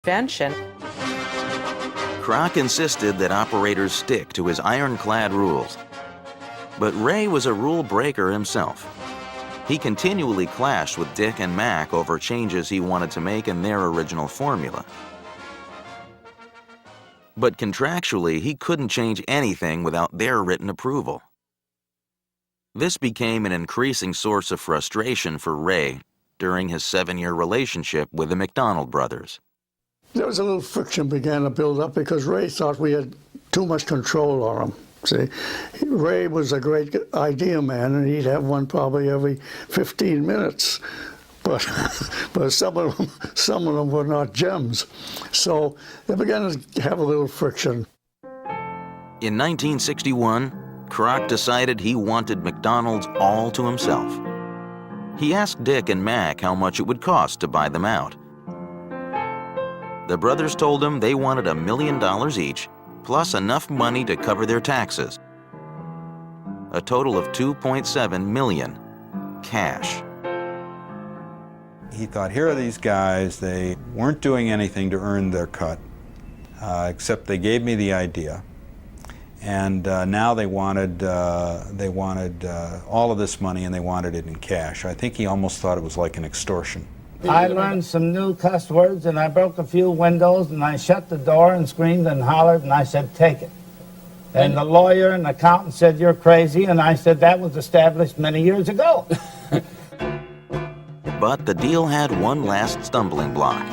invention. Kroc insisted that operators stick to his ironclad rules. But Ray was a rule breaker himself. He continually clashed with Dick and Mac over changes he wanted to make in their original formula. But contractually, he couldn't change anything without their written approval. This became an increasing source of frustration for Ray during his 7-year relationship with the McDonald brothers. There was a little friction began to build up because Ray thought we had too much control on him. See, Ray was a great idea man, and he'd have one probably every 15 minutes. But some of them were not gems. So they began to have a little friction. In 1961, Kroc decided he wanted McDonald's all to himself. He asked Dick and Mac how much it would cost to buy them out. The brothers told him they wanted $1 million each, plus enough money to cover their taxes. A total of $2.7 million, cash. He thought, here are these guys, they weren't doing anything to earn their cut, except they gave me the idea. And now they wanted all of this money, and they wanted it in cash. I think he almost thought it was like an extortion. I learned some new cuss words, and I broke a few windows, and I shut the door and screamed and hollered, and I said, take it. And the lawyer and accountant said, you're crazy, and I said, that was established many years ago. But the deal had one last stumbling block.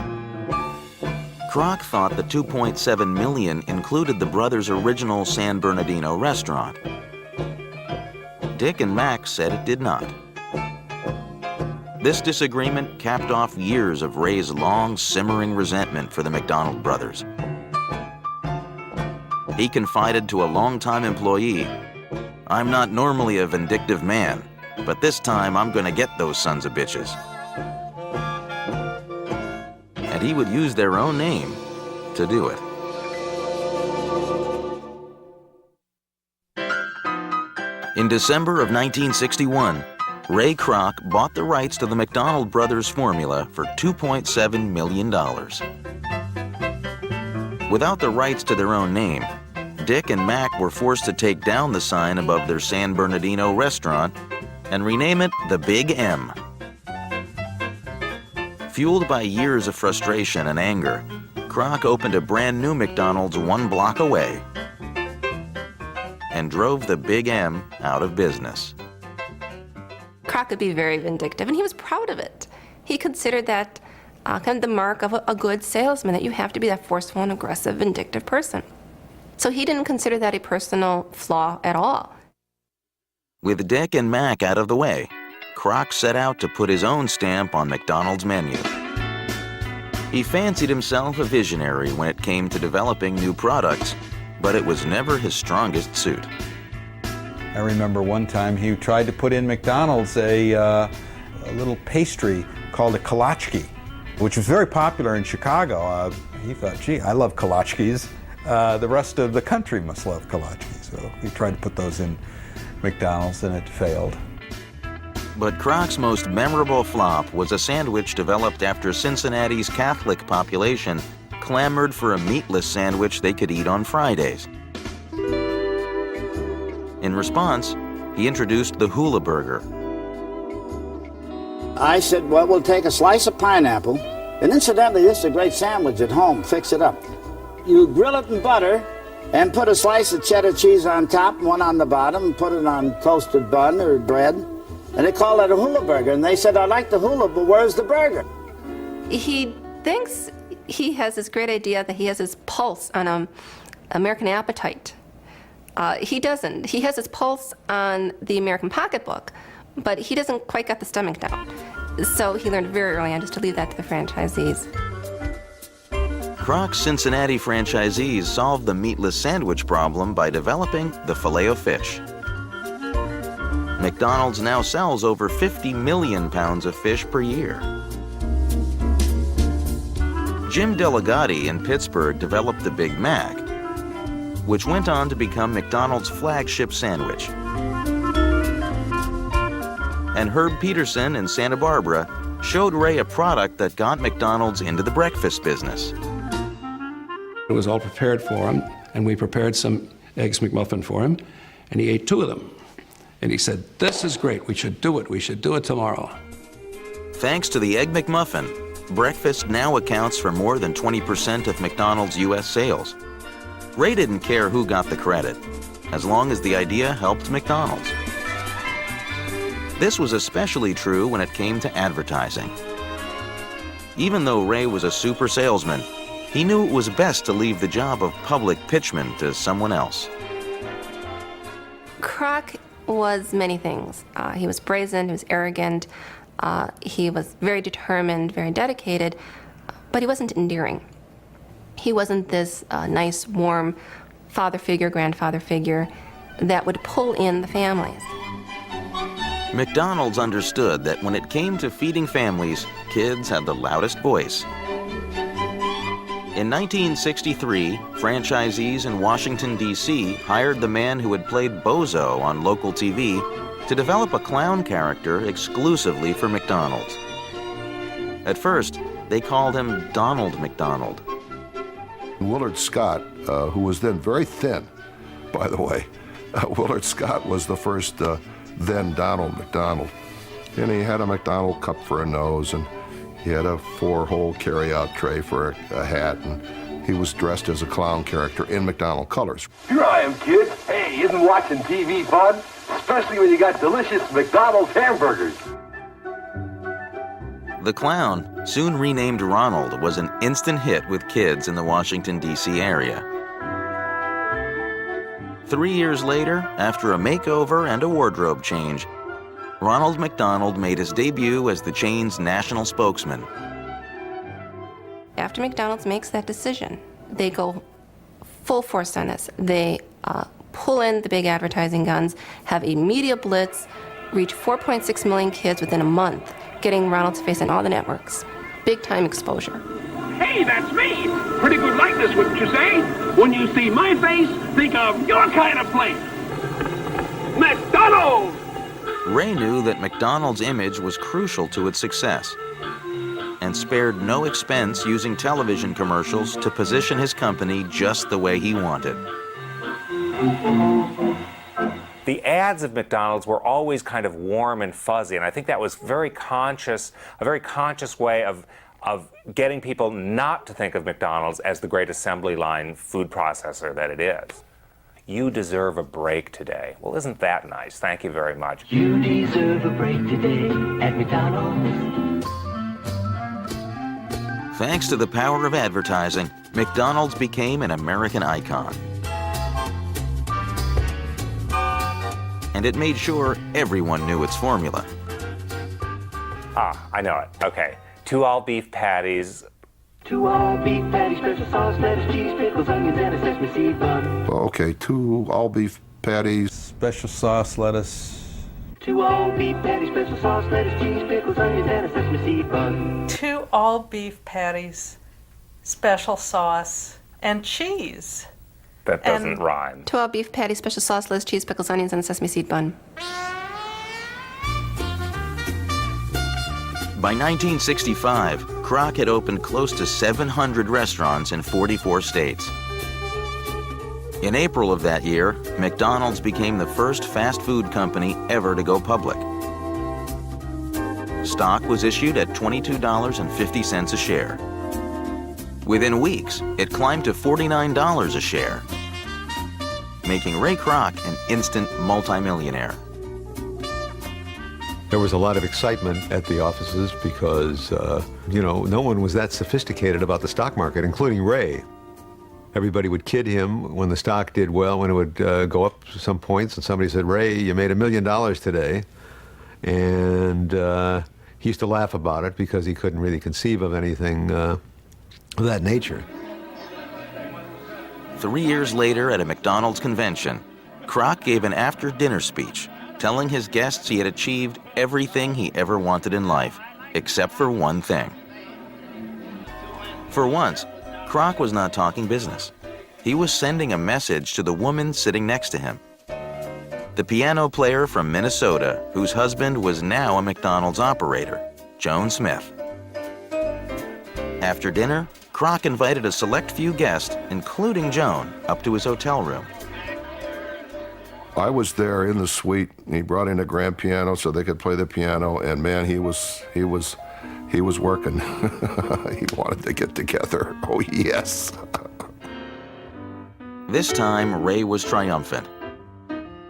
Kroc thought the $2.7 million included the brothers' original San Bernardino restaurant. Dick and Mac said it did not. This disagreement capped off years of Ray's long, simmering resentment for the McDonald brothers. He confided to a longtime employee, "I'm not normally a vindictive man, but this time I'm gonna get those sons of bitches." And he would use their own name to do it. In December of 1961, Ray Kroc bought the rights to the McDonald brothers formula for $2.7 million. Without the rights to their own name, Dick and Mac were forced to take down the sign above their San Bernardino restaurant and rename it the Big M. Fueled by years of frustration and anger, Kroc opened a brand new McDonald's 1 block away and drove the Big M out of business. Kroc could be very vindictive, and he was proud of it. He considered that kind of the mark of a good salesman, that you have to be that forceful and aggressive, vindictive person. So he didn't consider that a personal flaw at all. With Dick and Mac out of the way, Kroc set out to put his own stamp on McDonald's menu. He fancied himself a visionary when it came to developing new products, but it was never his strongest suit. I remember one time he tried to put in McDonald's a little pastry called a kolachki, which was very popular in Chicago. He thought, gee, I love kolachkis. The rest of the country must love kolachkis. So he tried to put those in McDonald's, and it failed. But Kroc's most memorable flop was a sandwich developed after Cincinnati's Catholic population clamored for a meatless sandwich they could eat on Fridays. In response, he introduced the hula burger. I said, well, we'll take a slice of pineapple, and incidentally, this is a great sandwich at home. Fix it up. You grill it in butter and put a slice of cheddar cheese on top, one on the bottom, and put it on toasted bun or bread. And they call it a hula burger. And they said, I like the hula, but where's the burger? He thinks he has this great idea that he has his pulse on American Appetite. He doesn't. He has his pulse on the American Pocketbook, but he doesn't quite get the stomach down. So he learned very early on just to leave that to the franchisees. Kroc's Cincinnati franchisees solved the meatless sandwich problem by developing the Filet-O-Fish. McDonald's now sells over 50 million pounds of fish per year. Jim Delegati in Pittsburgh developed the Big Mac, which went on to become McDonald's flagship sandwich. And Herb Peterson in Santa Barbara showed Ray a product that got McDonald's into the breakfast business, It was all prepared for him, and we prepared some Eggs McMuffin for him, and he ate 2 of them. And he said, "This is great, we should do it tomorrow." Thanks to the Egg McMuffin, breakfast now accounts for more than 20% of McDonald's U.S. sales. Ray didn't care who got the credit, as long as the idea helped McDonald's. This was especially true when it came to advertising. Even though Ray was a super salesman, he knew it was best to leave the job of public pitchman to someone else. Kroc was many things. He was brazen, he was arrogant, he was very determined, very dedicated, but he wasn't endearing. He wasn't this nice, warm father figure, grandfather figure that would pull in the families. McDonald's understood that when it came to feeding families, kids had the loudest voice. In 1963, franchisees in Washington, D.C. hired the man who had played Bozo on local TV to develop a clown character exclusively for McDonald's. At first, they called him Donald McDonald. Willard Scott, who was then very thin, by the way, Willard Scott was the first then Donald McDonald. And he had a McDonald cup for a nose, and he had a 4-hole carry-out tray for a hat, and he was dressed as a clown character in McDonald colors. Here I am, kid. Hey, isn't watching TV fun? Especially when you got delicious McDonald's hamburgers. The clown, soon renamed Ronald, was an instant hit with kids in the Washington, D.C. area. 3 years later, after a makeover and a wardrobe change, Ronald McDonald made his debut as the chain's national spokesman. After McDonald's makes that decision, they go full force on this. They pull in the big advertising guns, have a media blitz, reach 4.6 million kids within a month, getting Ronald's face in all the networks. Big time exposure. Hey, that's me! Pretty good likeness, wouldn't you say? When you see my face, think of your kind of place. McDonald's! Ray knew that McDonald's image was crucial to its success and spared no expense using television commercials to position his company just the way he wanted. The ads of McDonald's were always kind of warm and fuzzy, and I think that was a very conscious way of getting people not to think of McDonald's as the great assembly line food processor that it is. You deserve a break today. Well, isn't that nice? Thank you very much. You deserve a break today at McDonald's. Thanks to the power of advertising, McDonald's became an American icon. And it made sure everyone knew its formula. I know it. Okay. 2 all-beef patties. 2 all-beef patties, special sauce, lettuce, cheese, pickles, onions, and a sesame seed bun. Okay, 2 all-beef patties. Special sauce, lettuce. 2 all-beef patties, special sauce, lettuce, cheese, pickles, onions, and a sesame seed bun. 2 all-beef patties, special sauce, and cheese. That doesn't rhyme. 2 all-beef patties, special sauce, lettuce, cheese, pickles, onions, and a sesame seed bun. By 1965, Kroc had opened close to 700 restaurants in 44 states. In April of that year, McDonald's became the first fast food company ever to go public. Stock was issued at $22.50 a share. Within weeks, it climbed to $49 a share, making Ray Kroc an instant multimillionaire. There was a lot of excitement at the offices because, no one was that sophisticated about the stock market, including Ray. Everybody would kid him when the stock did well, when it would go up some points, and somebody said, "Ray, you made $1 million today." And he used to laugh about it because he couldn't really conceive of anything of that nature. 3 years later at a McDonald's convention, Kroc gave an after-dinner speech telling his guests he had achieved everything he ever wanted in life, except for one thing. For once, Kroc was not talking business. He was sending a message to the woman sitting next to him. The piano player from Minnesota, whose husband was now a McDonald's operator, Joan Smith. After dinner, Kroc invited a select few guests, including Joan, up to his hotel room. I was there in the suite. He brought in a grand piano so they could play the piano, and man, he was working. He wanted to get together. Oh yes. This time, Ray was triumphant.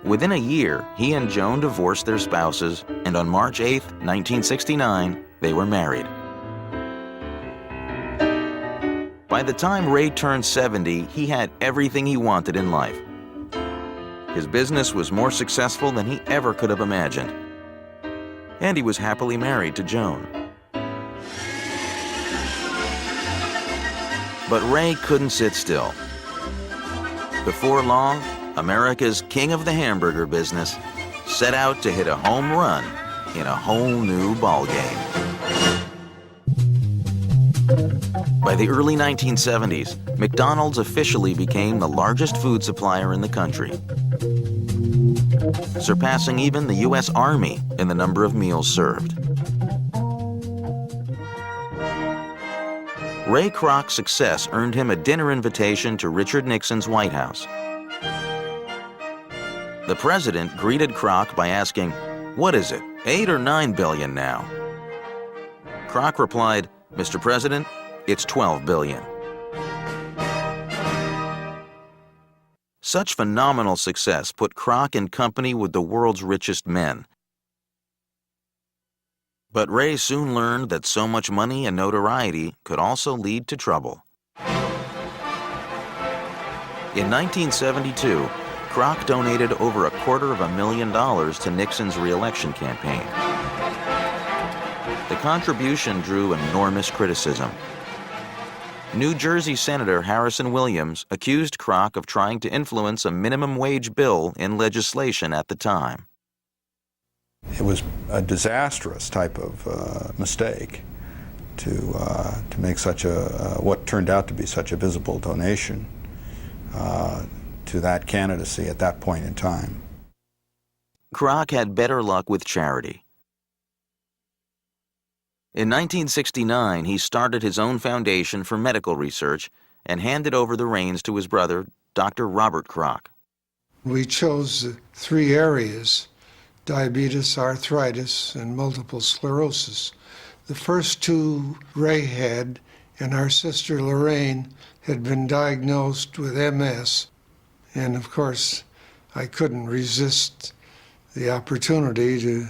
Within a year, he and Joan divorced their spouses, and on March 8, 1969, they were married. By the time Ray turned 70, he had everything he wanted in life. His business was more successful than he ever could have imagined. And he was happily married to Joan. But Ray couldn't sit still. Before long, America's king of the hamburger business set out to hit a home run in a whole new ballgame. By the early 1970s, McDonald's officially became the largest food supplier in the country, surpassing even the U.S. Army in the number of meals served. Ray Kroc's success earned him a dinner invitation to Richard Nixon's White House. The president greeted Kroc by asking, "What is it, 8 or 9 billion now?" Kroc replied, "Mr. President, it's 12 billion. Such phenomenal success put Kroc in company with the world's richest men. But Ray soon learned that so much money and notoriety could also lead to trouble. In 1972, Kroc donated over $250,000 to Nixon's re-election campaign. The contribution drew enormous criticism. New Jersey Senator Harrison Williams accused Kroc of trying to influence a minimum wage bill in legislation at the time. It was a disastrous type of mistake to make such a what turned out to be such a visible donation to that candidacy at that point in time. Kroc had better luck with charity. In 1969, he started his own foundation for medical research and handed over the reins to his brother, Dr. Robert Kroc. We chose 3 areas: diabetes, arthritis, and multiple sclerosis. The first 2 Ray had, and our sister Lorraine had been diagnosed with MS. And of course, I couldn't resist the opportunity to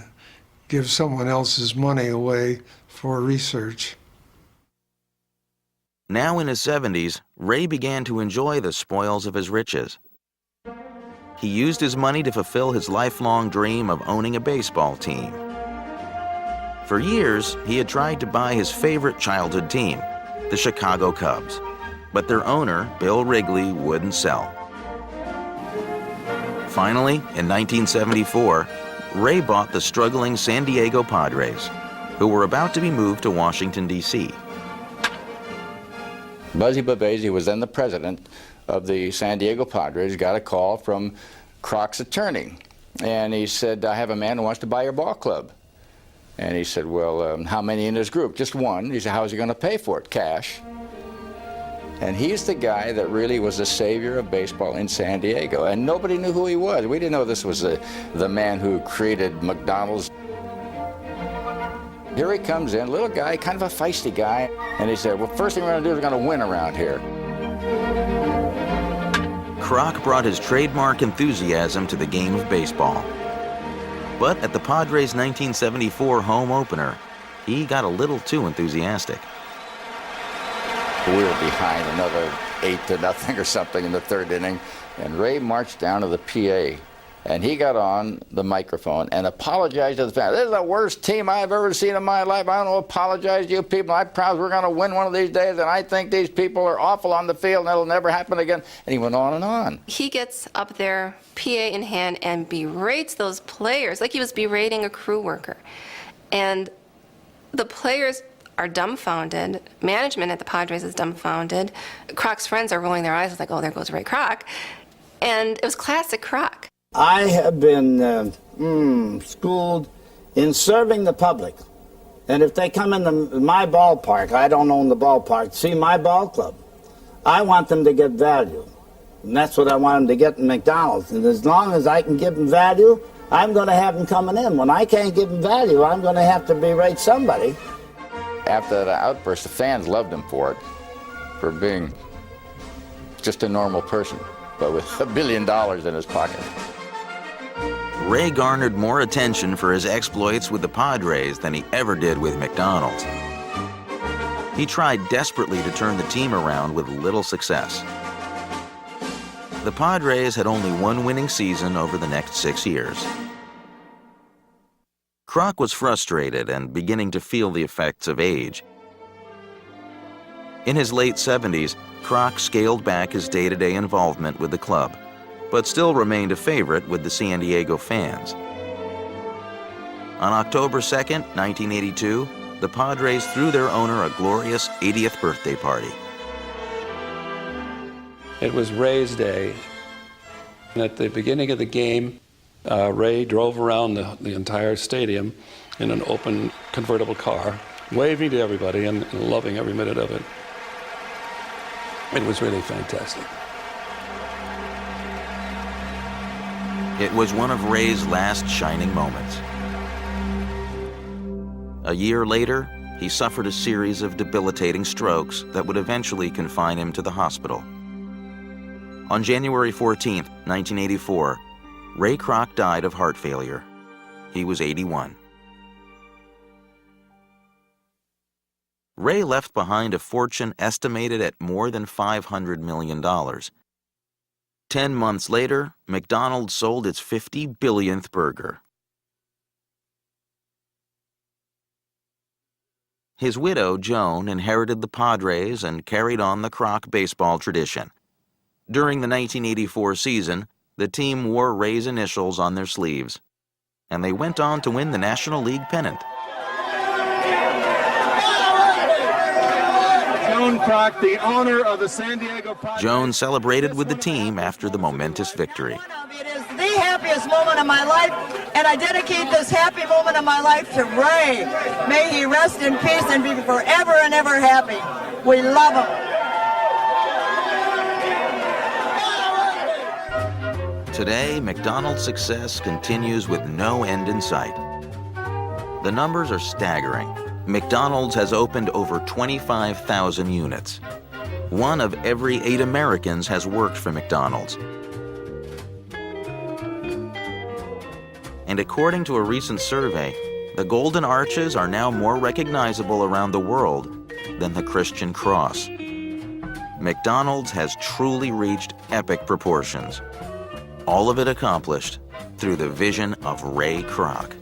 give someone else's money away for research. Now in his 70s, Ray began to enjoy the spoils of his riches. He used his money to fulfill his lifelong dream of owning a baseball team. For years, he had tried to buy his favorite childhood team, the Chicago Cubs, but their owner, Bill Wrigley, wouldn't sell. Finally, in 1974, Ray bought the struggling San Diego Padres, who were about to be moved to Washington, D.C. Buzzy Babese, who was then the president of the San Diego Padres, got a call from Kroc's attorney. And he said, "I have a man who wants to buy your ball club." And he said, "Well, how many in his group?" "Just one." He said, "How's he going to pay for it?" "Cash." And he's the guy that really was the savior of baseball in San Diego. And nobody knew who he was. We didn't know this was the man who created McDonald's. Here he comes in, little guy, kind of a feisty guy. And he said, "Well, first thing we're going to do is we're going to win around here." Kroc brought his trademark enthusiasm to the game of baseball. But at the Padres' 1974 home opener, he got a little too enthusiastic. We were behind another 8-0 or something in the 3rd inning, and Ray marched down to the PA, and he got on the microphone and apologized to the fans. "This is the worst team I've ever seen in my life. I want to apologize to you people. I promise we're going to win one of these days, and I think these people are awful on the field, and it'll never happen again." And he went on and on. He gets up there, PA in hand, and berates those players like he was berating a crew worker. And the players are dumbfounded. Management at the Padres is dumbfounded. Kroc's friends are rolling their eyes like, "Oh, there goes Ray Kroc." And it was classic Kroc. I have been schooled in serving the public. And if they come into my ballpark, I don't own the ballpark, see my ball club, I want them to get value. And that's what I want them to get in McDonald's. And as long as I can give them value, I'm going to have them coming in. When I can't give them value, I'm going to have to berate somebody. After that outburst, the fans loved him for it, for being just a normal person, but with $1 billion in his pocket. Ray garnered more attention for his exploits with the Padres than he ever did with McDonald's. He tried desperately to turn the team around with little success. The Padres had only one winning season over the next 6 years. Kroc was frustrated and beginning to feel the effects of age. In his late 70s, Kroc scaled back his day-to-day involvement with the club, but still remained a favorite with the San Diego fans. On October 2nd, 1982, the Padres threw their owner a glorious 80th birthday party. It was Ray's day. And at the beginning of the game, Ray drove around the entire stadium in an open convertible car, waving to everybody and loving every minute of it. It was really fantastic. It was one of Ray's last shining moments. A year later, he suffered a series of debilitating strokes that would eventually confine him to the hospital. On January 14, 1984, Ray Kroc died of heart failure. He was 81. Ray left behind a fortune estimated at more than $500 million. 10 months later, McDonald's sold its 50 billionth burger. His widow, Joan, inherited the Padres and carried on the Kroc baseball tradition. During the 1984 season, the team wore Ray's initials on their sleeves, and they went on to win the National League pennant. Joan Kroc, the owner of the San Diego Padres. Joan celebrated with the team after the momentous victory. It is the happiest moment of my life, and I dedicate this happy moment of my life to Ray. May he rest in peace and be forever and ever happy. We love him. Today, McDonald's success continues with no end in sight. The numbers are staggering. McDonald's has opened over 25,000 units. 1 of every 8 Americans has worked for McDonald's. And according to a recent survey, the Golden Arches are now more recognizable around the world than the Christian cross. McDonald's has truly reached epic proportions. All of it accomplished through the vision of Ray Kroc.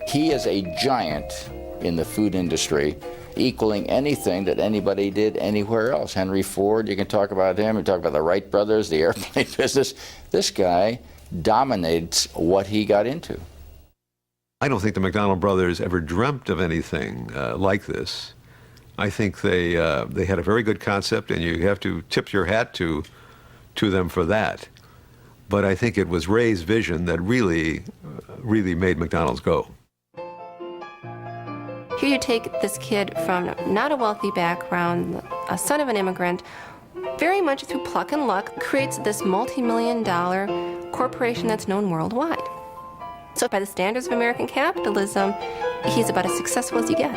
He is a giant in the food industry, equaling anything that anybody did anywhere else. Henry Ford, you can talk about him. You talk about the Wright brothers, the airplane business. This guy dominates what he got into. I don't think the McDonald brothers ever dreamt of anything like this. I think they had a very good concept, and you have to tip your hat to them for that. But I think it was Ray's vision that really made McDonald's go. Here you take this kid from not a wealthy background, a son of an immigrant, very much through pluck and luck, creates this multi-million-dollar corporation that's known worldwide. So by the standards of American capitalism, he's about as successful as you get.